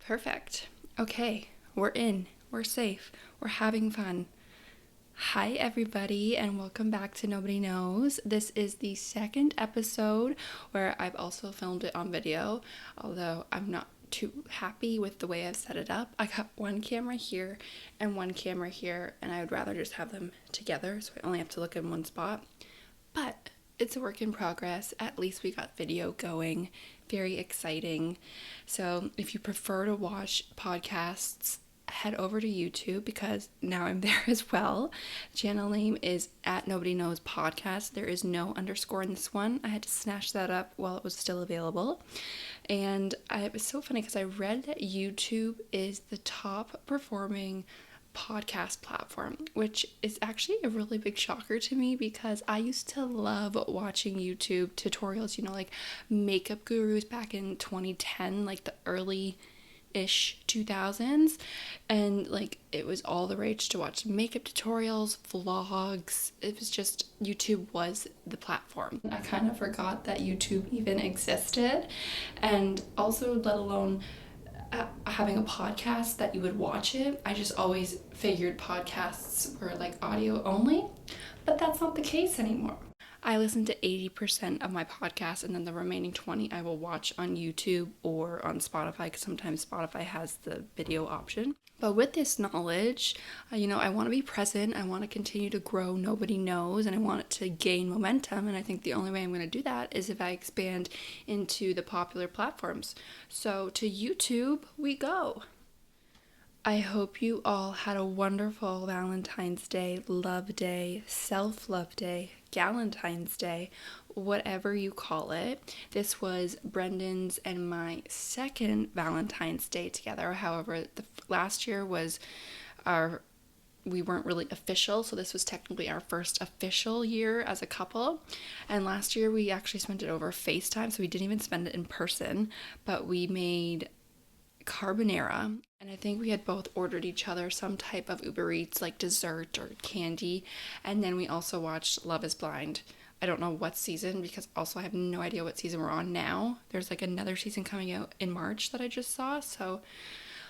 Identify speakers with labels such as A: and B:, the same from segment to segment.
A: Perfect. Okay, we're in. We're safe. We're having fun. Hi, everybody, and welcome back to Nobody Knows. This is the second episode where I've also filmed it on video, although I'm not too happy with the way I've set it up. I got one camera here and one camera here, and I would rather just have them together so I only have to look in one spot. But it's a work in progress. At least we got video going. Very exciting. So if you prefer to watch podcasts, head over to YouTube because now I'm there as well. The channel name is at Nobody Knows Podcast. There is no underscore in this one. I had to snatch that up while it was still available. And it was so funny because I read that YouTube is the top performing podcast platform, which is actually a really big shocker to me because I used to love watching YouTube tutorials, like makeup gurus back in 2010, like the early-ish 2000s, and like it was all the rage to watch makeup tutorials, vlogs. It was just, YouTube was the platform. I kind of forgot that YouTube even existed, and also let alone having a podcast that you would watch it. I just always figured podcasts were like audio only, but that's not the case anymore. I listen to 80% of my podcasts, and then the remaining 20 I will watch on YouTube or on Spotify, because sometimes Spotify has the video option. But with this knowledge, I want to be present. I want to continue to grow Nobody Knows, and I want it to gain momentum. And I think the only way I'm going to do that is if I expand into the popular platforms. So to YouTube we go. I hope you all had a wonderful Valentine's Day, Love Day, Self-Love Day, Galentine's Day, whatever you call it. This was Brendan's and my second Valentine's Day together. However, last year was we weren't really official, so this was technically our first official year as a couple. And last year we actually spent it over FaceTime, so we didn't even spend it in person, but we made carbonara, and I think we had both ordered each other some type of Uber Eats, like dessert or candy, and then we also watched Love is Blind. I don't know what season, because also I have no idea what season we're on now. There's like another season coming out in March that I just saw, so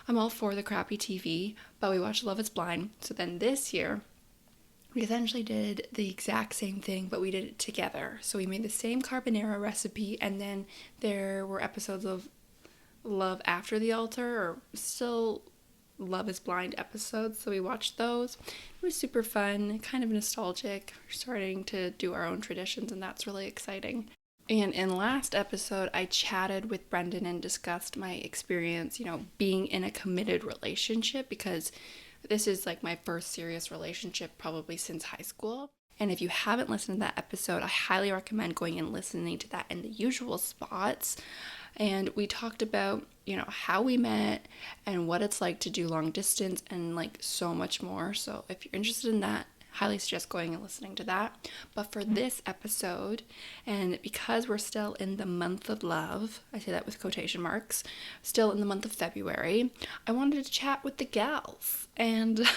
A: I'm all for the crappy TV, but we watched Love is Blind. So then this year we essentially did the exact same thing, but we did it together. So we made the same carbonara recipe, and then there were episodes of Love After the Altar, or still Love is Blind episodes, so we watched those. It was super fun, kind of nostalgic. We're starting to do our own traditions, and that's really exciting. And in last episode, I chatted with Brendan and discussed my experience, being in a committed relationship, because this is like my first serious relationship probably since high school. And if you haven't listened to that episode, I highly recommend going and listening to that in the usual spots. And we talked about, how we met and what it's like to do long distance and like so much more. So if you're interested in that, highly suggest going and listening to that. But for this episode, and because we're still in the month of love, I say that with quotation marks, still in the month of February, I wanted to chat with the gals and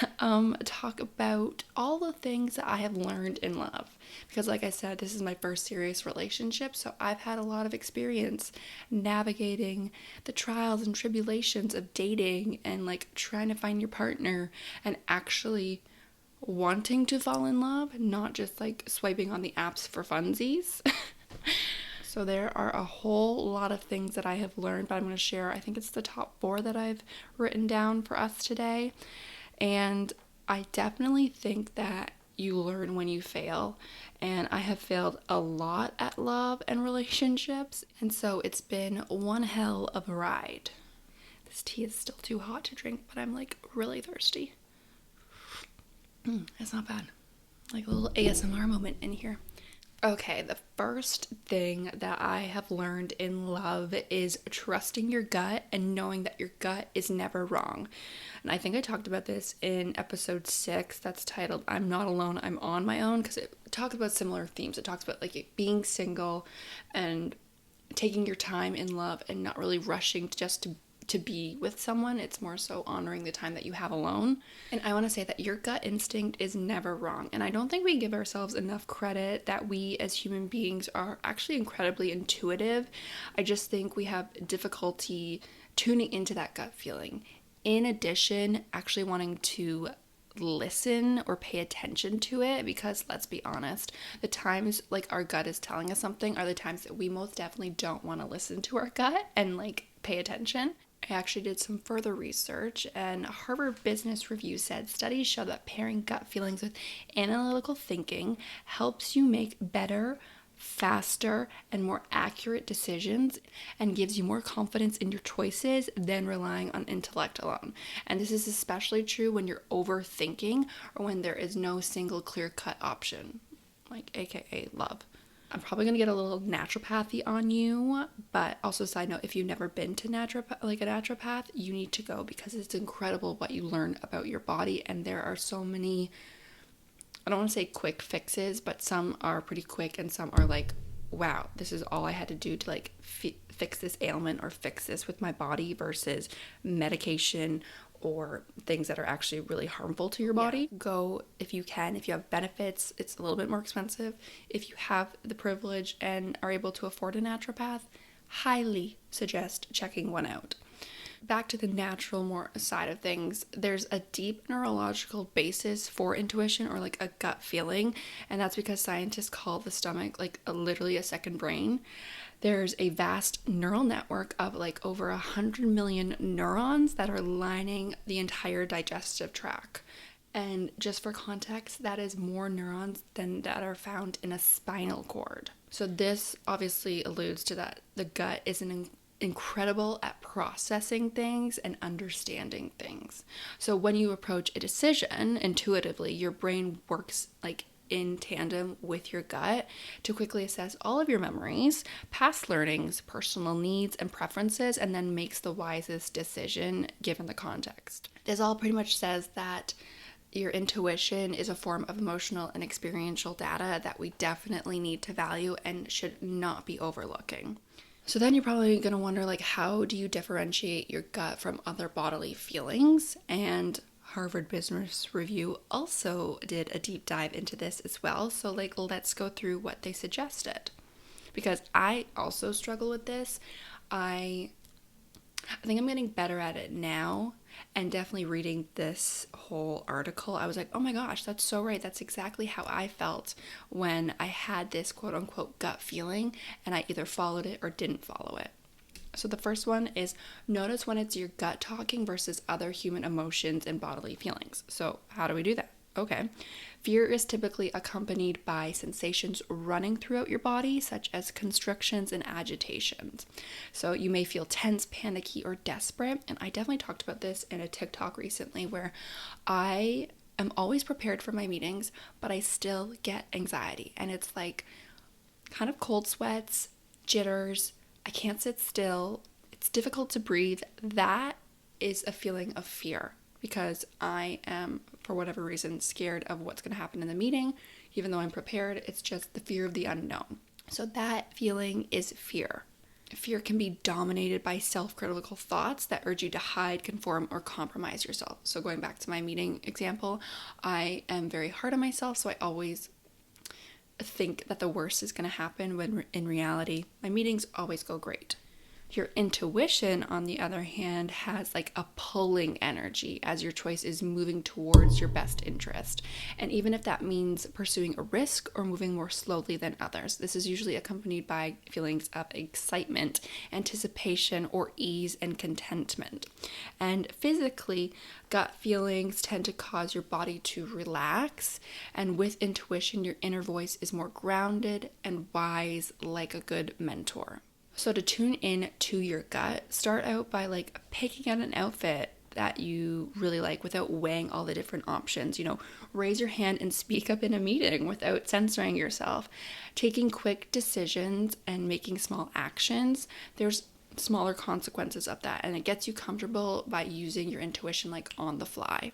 A: talk about all the things that I have learned in love. Because like I said, this is my first serious relationship, so I've had a lot of experience navigating the trials and tribulations of dating and like trying to find your partner and actually wanting to fall in love, not just like swiping on the apps for funsies. So there are a whole lot of things that I have learned, but I'm going to share, I think it's the top 4 that I've written down for us today. And I definitely think that you learn when you fail, and I have failed a lot at love and relationships, and so it's been one hell of a ride. This tea is still too hot to drink, but I'm like really thirsty. It's not bad. Like a little ASMR moment in here. Okay, the first thing that I have learned in love is trusting your gut and knowing that your gut is never wrong. And I think I talked about this in episode 6 that's titled I'm Not Alone, I'm On My Own, because it talks about similar themes. It talks about like being single and taking your time in love and not really rushing just to to be with someone. It's more so honoring the time that you have alone. And I want to say that your gut instinct is never wrong. And I don't think we give ourselves enough credit that we as human beings are actually incredibly intuitive. I just think we have difficulty tuning into that gut feeling. In addition, actually wanting to listen or pay attention to it, because let's be honest, the times like our gut is telling us something are the times that we most definitely don't want to listen to our gut and like pay attention. I actually did some further research, and Harvard Business Review said studies show that pairing gut feelings with analytical thinking helps you make better, faster, and more accurate decisions, and gives you more confidence in your choices than relying on intellect alone. And this is especially true when you're overthinking or when there is no single clear-cut option, like aka love. I'm probably going to get a little naturopathy on you, but also side note, if you've never been to a naturopath, you need to go, because it's incredible what you learn about your body. And there are so many, I don't want to say quick fixes, but some are pretty quick and some are like, wow, this is all I had to do to like fix this ailment or fix this with my body, versus medication or things that are actually really harmful to your body. Yeah. Go if you can. If you have benefits, it's a little bit more expensive. If you have the privilege and are able to afford a naturopath, highly suggest checking one out. Back to the natural more side of things, there's a deep neurological basis for intuition, or like a gut feeling, and that's because scientists call the stomach like literally a second brain. There's a vast neural network of like over 100 million neurons that are lining the entire digestive tract. And just for context, that is more neurons than that are found in a spinal cord. So this obviously alludes to that the gut is incredible at processing things and understanding things. So when you approach a decision intuitively, your brain works like in tandem with your gut to quickly assess all of your memories, past learnings, personal needs and preferences, and then makes the wisest decision given the context. This all pretty much says that your intuition is a form of emotional and experiential data that we definitely need to value and should not be overlooking. So then you're probably going to wonder, like, how do you differentiate your gut from other bodily feelings? And Harvard Business Review also did a deep dive into this as well. So like, let's go through what they suggested, because I also struggle with this. I think I'm getting better at it now, and definitely reading this whole article, I was like, oh my gosh, that's so right. That's exactly how I felt when I had this quote unquote gut feeling and I either followed it or didn't follow it. So the first one is notice when it's your gut talking versus other human emotions and bodily feelings. So how do we do that? Okay. Fear is typically accompanied by sensations running throughout your body, such as constrictions and agitations. So you may feel tense, panicky, or desperate. And I definitely talked about this in a TikTok recently, where I am always prepared for my meetings, but I still get anxiety. And it's like kind of cold sweats, jitters, I can't sit still, it's difficult to breathe. That is a feeling of fear, because I am, for whatever reason, scared of what's going to happen in the meeting. Even though I'm prepared, it's just the fear of the unknown. So that feeling is fear. Fear can be dominated by self-critical thoughts that urge you to hide, conform, or compromise yourself. So going back to my meeting example, I am very hard on myself, so I always think that the worst is going to happen, when in reality, my meetings always go great. Your intuition, on the other hand, has like a pulling energy as your choice is moving towards your best interest. And even if that means pursuing a risk or moving more slowly than others, this is usually accompanied by feelings of excitement, anticipation, or ease and contentment. And physically, gut feelings tend to cause your body to relax. And with intuition, your inner voice is more grounded and wise, like a good mentor. So to tune in to your gut, start out by like picking out an outfit that you really like without weighing all the different options. Raise your hand and speak up in a meeting without censoring yourself. Taking quick decisions and making small actions, there's smaller consequences of that, and it gets you comfortable by using your intuition like on the fly.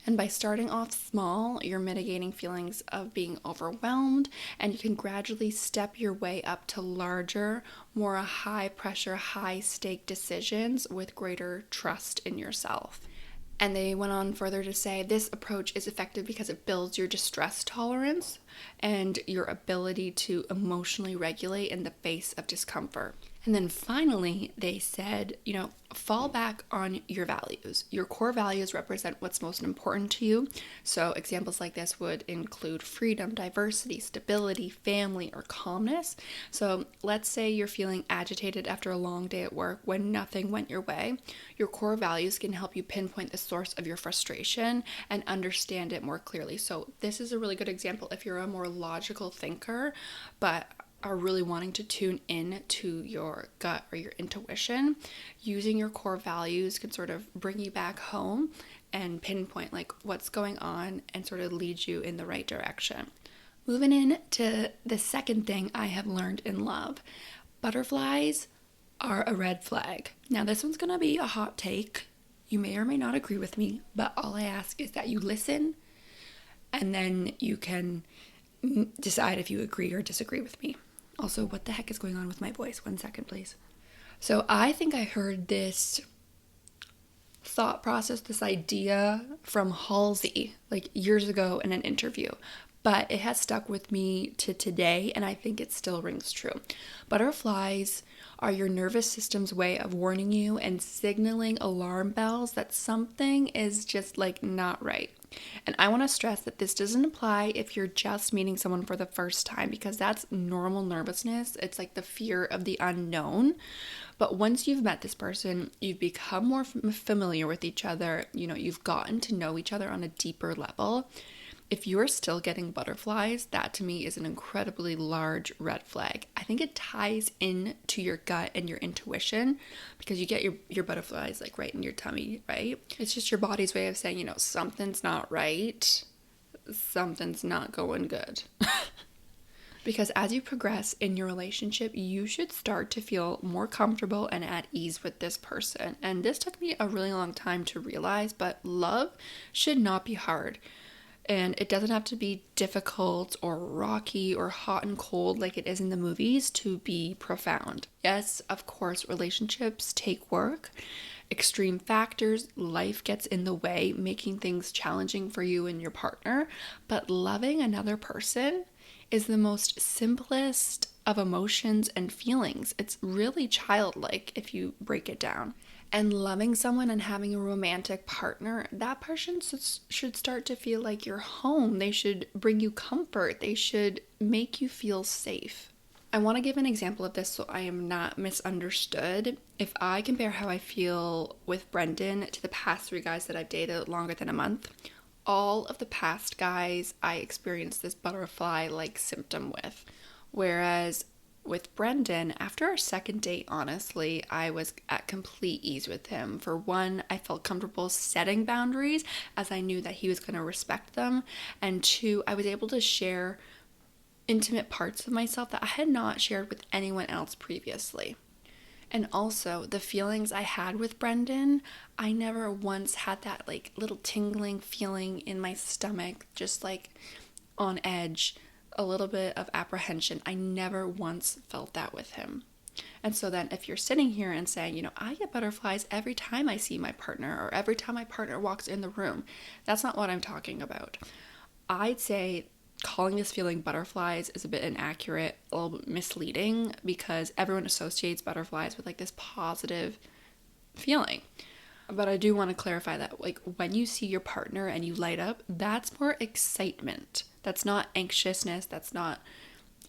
A: And by starting off small, you're mitigating feelings of being overwhelmed, and you can gradually step your way up to larger, more high pressure, high stake decisions with greater trust in yourself. And they went on further to say this approach is effective because it builds your distress tolerance and your ability to emotionally regulate in the face of discomfort. And then finally, they said, fall back on your values. Your core values represent what's most important to you. So examples like this would include freedom, diversity, stability, family, or calmness. So let's say you're feeling agitated after a long day at work when nothing went your way. Your core values can help you pinpoint the source of your frustration and understand it more clearly. So this is a really good example if you're a more logical thinker, but are really wanting to tune in to your gut or your intuition. Using your core values can sort of bring you back home and pinpoint like what's going on and sort of lead you in the right direction. Moving in to the second thing I have learned in love. Butterflies are a red flag. Now this one's gonna be a hot take. You may or may not agree with me, but all I ask is that you listen and then you can decide if you agree or disagree with me. Also, what the heck is going on with my voice? 1 second, please. So I think I heard this thought process, this idea from Halsey, like years ago in an interview, but it has stuck with me to today, and I think it still rings true. Butterflies are your nervous system's way of warning you and signaling alarm bells that something is just like not right. And I want to stress that this doesn't apply if you're just meeting someone for the first time, because that's normal nervousness. It's like the fear of the unknown. But once you've met this person, you've become more familiar with each other, you've gotten to know each other on a deeper level. If you're still getting butterflies, that to me is an incredibly large red flag. I think it ties in to your gut and your intuition, because you get your butterflies like right in your tummy, right? It's just your body's way of saying, something's not right, something's not going good. Because as you progress in your relationship, you should start to feel more comfortable and at ease with this person. And this took me a really long time to realize, but love should not be hard. And it doesn't have to be difficult or rocky or hot and cold like it is in the movies to be profound. Yes, of course, relationships take work. Extreme factors, life gets in the way, making things challenging for you and your partner. But loving another person is the most simplest of emotions and feelings. It's really childlike if you break it down. And loving someone and having a romantic partner, that person should start to feel like you're home. They should bring you comfort. They should make you feel safe. I want to give an example of this so I am not misunderstood. If I compare how I feel with Brendan to the past 3 guys that I've dated longer than a month, all of the past guys I experienced this butterfly-like symptom with. Whereas with Brendan, after our second date, honestly, I was at complete ease with him. For one, I felt comfortable setting boundaries as I knew that he was going to respect them. And 2, I was able to share intimate parts of myself that I had not shared with anyone else previously. And also, the feelings I had with Brendan, I never once had that like little tingling feeling in my stomach, just like on edge, a little bit of apprehension. I never once felt that with him. And so then if you're sitting here and saying, I get butterflies every time I see my partner or every time my partner walks in the room, that's not what I'm talking about. I'd say calling this feeling butterflies is a bit inaccurate, a little bit misleading, because everyone associates butterflies with like this positive feeling. But I do want to clarify that like when you see your partner and you light up, that's more excitement. That's not anxiousness. That's not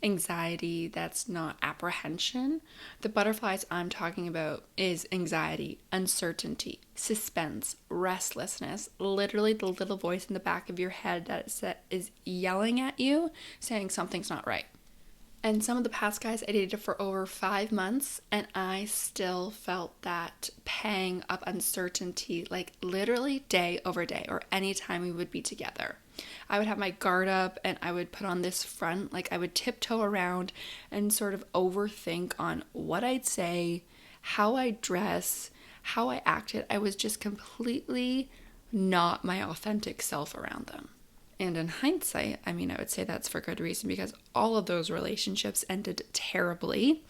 A: anxiety. That's not apprehension. The butterflies I'm talking about is anxiety, uncertainty, suspense, restlessness, literally the little voice in the back of your head that is yelling at you saying something's not right. And some of the past guys I dated for over 5 months, and I still felt that pang of uncertainty, like literally day over day, or any time we would be together. I would have my guard up and I would put on this front, like I would tiptoe around and sort of overthink on what I'd say, how I dress, how I acted. I was just completely not my authentic self around them. And in hindsight, I would say that's for good reason, because all of those relationships ended terribly.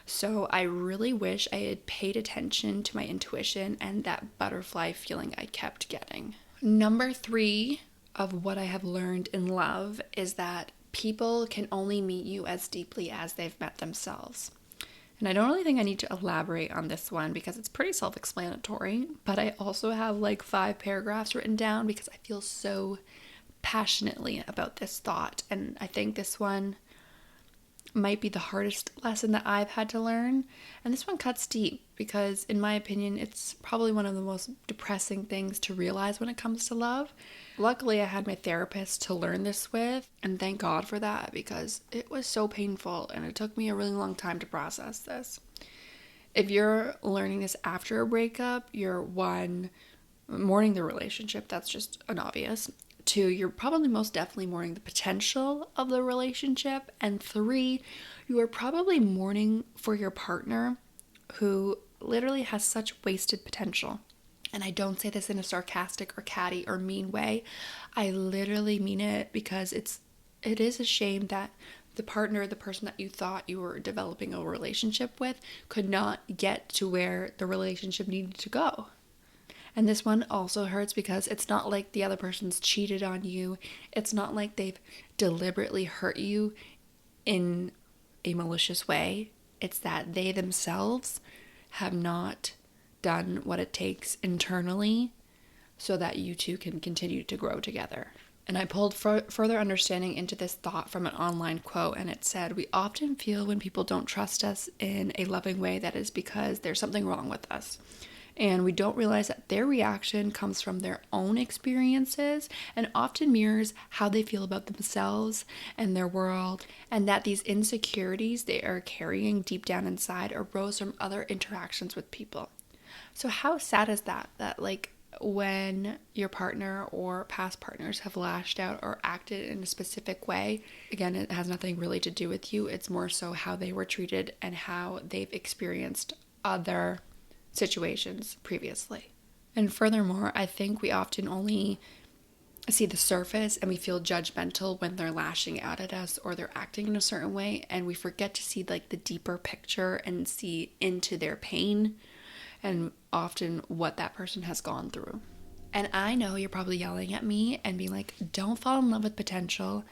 A: So I really wish I had paid attention to my intuition and that butterfly feeling I kept getting. Number 3 of what I have learned in love is that people can only meet you as deeply as they've met themselves. And I don't really think I need to elaborate on this one because it's pretty self-explanatory, but I also have like 5 paragraphs written down because I feel so passionately about this thought. And I think this one might be the hardest lesson that I've had to learn. And this one cuts deep because, in my opinion, it's probably one of the most depressing things to realize when it comes to love. Luckily, I had my therapist to learn this with, and thank God for that, because it was so painful and it took me a really long time to process this. If you're learning this after a breakup, you're 1, mourning the relationship. That's just an obvious. 2, you're probably most definitely mourning the potential of the relationship. And 3, you are probably mourning for your partner who literally has such wasted potential. And I don't say this in a sarcastic or catty or mean way. I literally mean it, because it is a shame that the partner, the person that you thought you were developing a relationship with, could not get to where the relationship needed to go. And this one also hurts because it's not like the other person's cheated on you. It's not like they've deliberately hurt you in a malicious way. It's that they themselves have not done what it takes internally so that you two can continue to grow together. And I pulled further understanding into this thought from an online quote, and it said, "We often feel when people don't trust us in a loving way that is because there's something wrong with us. And we don't realize that their reaction comes from their own experiences and often mirrors how they feel about themselves and their world, and that these insecurities they are carrying deep down inside arose from other interactions with people." So how sad is that? That like when your partner or past partners have lashed out or acted in a specific way, again, it has nothing really to do with you. It's more so how they were treated and how they've experienced other situations previously. And furthermore, I think we often only see the surface and we feel judgmental when they're lashing out at us or they're acting in a certain way, and we forget to see like the deeper picture and see into their pain and often what that person has gone through. And I know you're probably yelling at me and being like, don't fall in love with potential,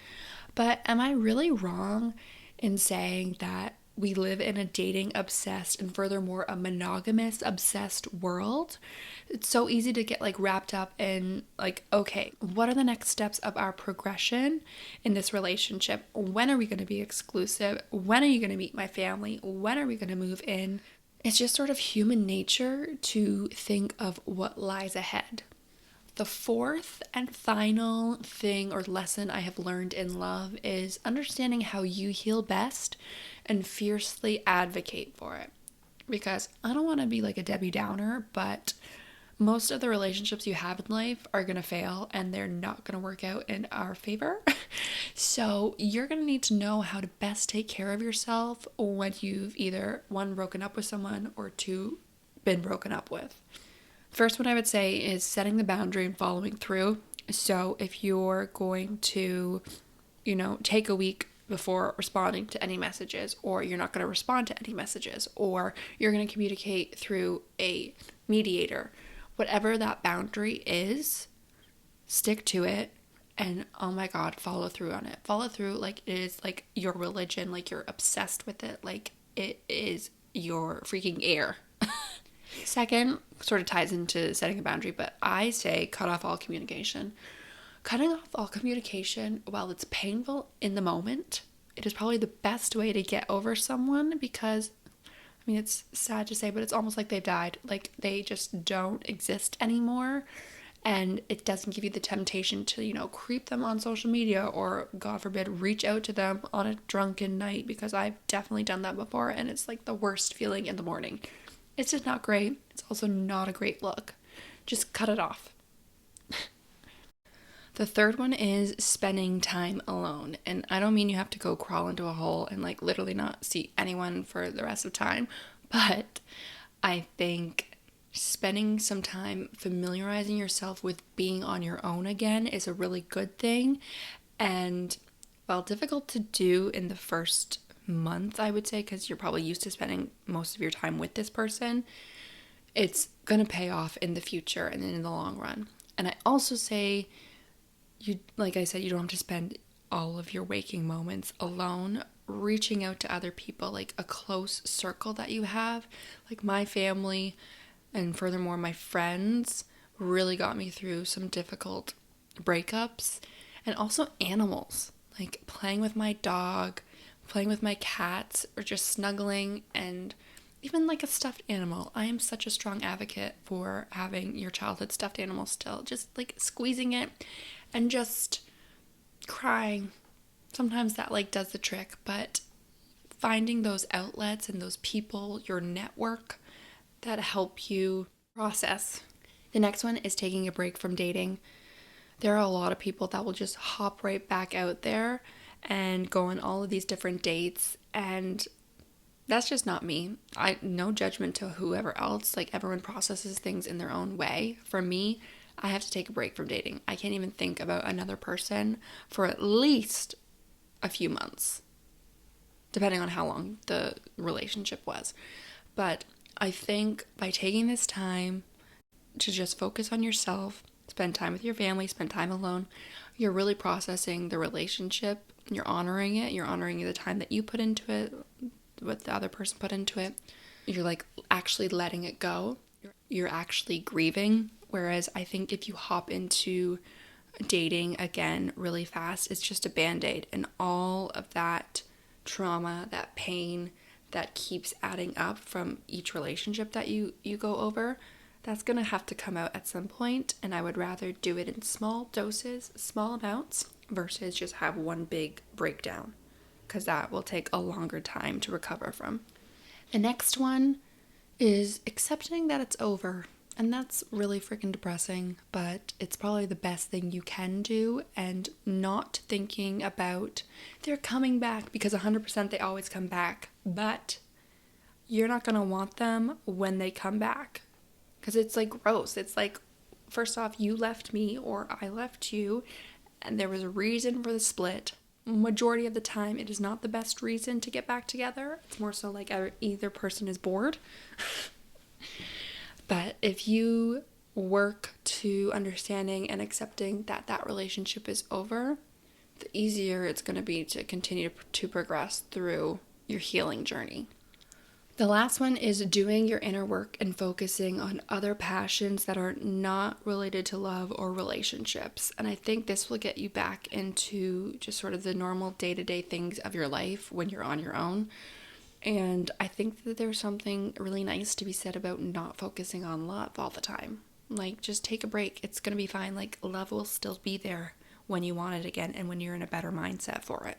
A: but am I really wrong in saying that we live in a dating obsessed and furthermore a monogamous obsessed world? It's so easy to get like wrapped up in like, okay, what are the next steps of our progression in this relationship? When are we going to be exclusive? When are you going to meet my family? When are we going to move in? It's just sort of human nature to think of what lies ahead. The 4th and final thing or lesson I have learned in love is understanding how you heal best and fiercely advocate for it. Because I don't want to be like a Debbie Downer, but most of the relationships you have in life are going to fail and they're not going to work out in our favor. So you're going to need to know how to best take care of yourself when you've either 1, broken up with someone, or 2, been broken up with. First one I would say is setting the boundary and following through. So if you're going to, take a week before responding to any messages, or you're not going to respond to any messages, or you're going to communicate through a mediator, whatever that boundary is, stick to it. And oh my God, follow through on it. Follow through like it is like your religion, like you're obsessed with it, like it is your freaking air. Second, sort of ties into setting a boundary, but I say cut off all communication. Cutting off all communication, while it's painful in the moment, it is probably the best way to get over someone, because, it's sad to say, but it's almost like they've died. Like they just don't exist anymore. And it doesn't give you the temptation to, creep them on social media or, God forbid, reach out to them on a drunken night, because I've definitely done that before and it's like the worst feeling in the morning. It's just not great. It's also not a great look. Just cut it off. The third one is spending time alone. And I don't mean you have to go crawl into a hole and like literally not see anyone for the rest of time, but I think spending some time familiarizing yourself with being on your own again is a really good thing. And while difficult to do in the first month, I would say, because you're probably used to spending most of your time with this person, it's going to pay off in the future and in the long run. And I also say, like I said, you don't have to spend all of your waking moments alone. Reaching out to other people, like a close circle that you have, like my family and furthermore my friends, really got me through some difficult breakups. And also animals, like playing with my dog, playing with my cats, or just snuggling, and even like a stuffed animal. I am such a strong advocate for having your childhood stuffed animal still, just like squeezing it and just crying. Sometimes that like does the trick, but finding those outlets and those people, your network, that help you process. The next one is taking a break from dating. There are a lot of people that will just hop right back out there and go on all of these different dates, and that's just not me. No judgment to whoever else, like everyone processes things in their own way. For me, I have to take a break from dating. I can't even think about another person for at least a few months, depending on how long the relationship was. But I think by taking this time to just focus on yourself, spend time with your family, spend time alone, you're really processing the relationship, you're honoring it, you're honoring the time that you put into it, what the other person put into it. You're like actually letting it go. You're actually grieving. Whereas I think if you hop into dating again really fast, it's just a band-aid, and all of that trauma, that pain that keeps adding up from each relationship that you go over, that's gonna have to come out at some point. And I would rather do it in small doses, small amounts, versus just have one big breakdown, because that will take a longer time to recover from. The next one is accepting that it's over. And that's really freaking depressing, but it's probably the best thing you can do, and not thinking about they're coming back, because 100% they always come back, but you're not going to want them when they come back, because it's like gross. It's like, first off, you left me or I left you, and there was a reason for the split. Majority of the time, it is not the best reason to get back together. It's more so like either person is bored. But if you work to understanding and accepting that that relationship is over, the easier it's going to be to continue to progress through your healing journey. The last one is doing your inner work and focusing on other passions that are not related to love or relationships. And I think this will get you back into just sort of the normal day-to-day things of your life when you're on your own. And I think that there's something really nice to be said about not focusing on love all the time. Like, just take a break. It's going to be fine. Like, love will still be there when you want it again and when you're in a better mindset for it.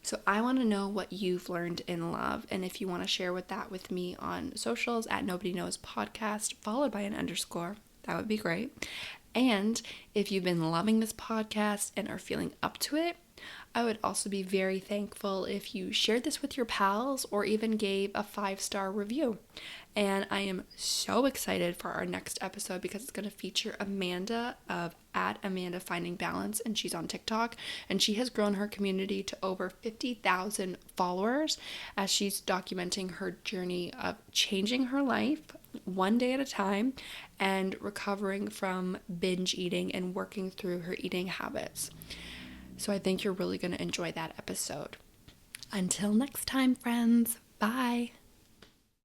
A: So I want to know what you've learned in love. And if you want to share that with me on socials at Nobody Knows Podcast, followed by an _, that would be great. And if you've been loving this podcast and are feeling up to it, I would also be very thankful if you shared this with your pals or even gave a 5-star review. And I am so excited for our next episode, because it's going to feature Amanda of @AmandaFindingBalance, and she's on TikTok, and she has grown her community to over 50,000 followers as she's documenting her journey of changing her life one day at a time and recovering from binge eating and working through her eating habits. So I think you're really going to enjoy that episode. Until next time, friends. Bye.